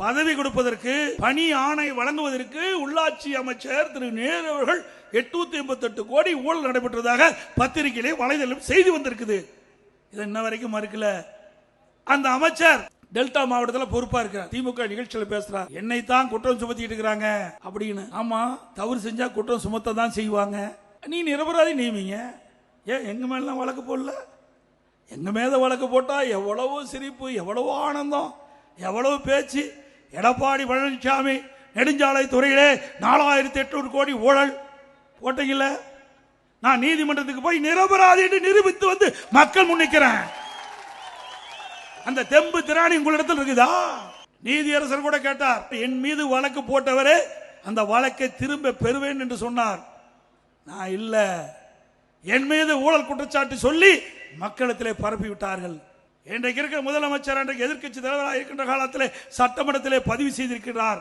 பதவி கொடுப்பதற்கு பணி ஆணை வழங்குவதற்கு உள்ளாட்சி அமைச்சர் திரு நேரு அவர்கள் 888 கோடி ஊழல் நடைபெற்றதாக பத்திரிகையிலே வலைதளம் செய்தி வந்திருக்குது. இது இன்ன வரைக்கும் மறுக்கல. அந்த அமைச்சர் டெல்டா மாவட்டத்தில் பொறுப்பா இருக்கிறார். திமுக நிகழ்ச்சியில பேசுறார், என்னை தான் குற்றம் சுமத்திட்டு இருக்கிறாங்க அப்படின்னு. ஆமா, தவறு செஞ்சா குற்றம் சுமத்த தான் செய்வாங்க. நீ நிரபராதி நியமிங்க. ஏன் எங்க மேல வழக்கு போடல? எங்க மேல வழக்கு போட்டா எவ்வளவு சிரிப்பு, எவ்வளவு ஆனந்தம், எவ்வளவு பேச்சு. எடப்பாடி பழனிசாமி நெடுஞ்சாலை துறையிலே 4800 கோடி ஊழல் போட்டீங்கல்ல, நான் நீதிமன்றத்துக்கு போய் நிரபராதி என்று நிரூபித்து வந்து மக்கள் முன்னிக்கிறேன். அந்த தெம்பு திராணி உங்களிடத்தில் இருக்குதா? நீதியரசர் கூட கேட்டார், என் மீது வழக்கு போட்டவரே அந்த வழக்கை திரும்ப பெறுவேன் என்று சொன்னார். நான் இல்ல, என் மீது ஊழல் குற்றச்சாட்டு சொல்லி மக்களிடத்திலே பரப்பி விட்டார்கள். இன்றைக்கு இருக்கிற முதலமைச்சர் அன்றைக்கு எதிர்க்கட்சி தலைவராக இருக்கின்ற காலத்திலே சட்டமன்றத்திலே பதிவு செய்திருக்கிறார்.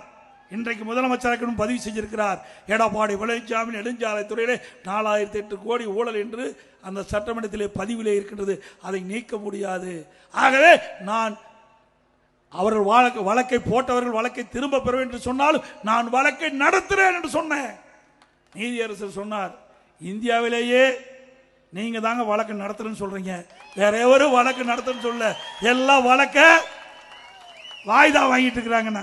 இன்றைக்கு முதலமைச்சராக பதிவு செய்திருக்கிறார். எடப்பாடி பழனிசாமி நெடுஞ்சாலை துறையிலே 4008 கோடி ஊழல் என்று அந்த சட்டமன்றத்திலே பதிவிலே இருக்கின்றது. அதை நீக்க முடியாது. ஆகவே நான் அவர்கள் வழக்கை போட்டவர்கள் வழக்கை திரும்ப பெற வேண்டும் என்று சொன்னாலும் நான் வழக்கை நடத்துறேன் என்று சொன்னேன். நீதியரசர் சொன்னார், இந்தியாவிலேயே நீங்க தாங்க வழக்கு நடத்துறேன்னு சொல்றீங்க, வேற எவரும் வழக்கு நடத்துன்னு சொல்ல, எல்லா வழக்க வாய்தா வாங்கிட்டு இருக்கிறாங்க.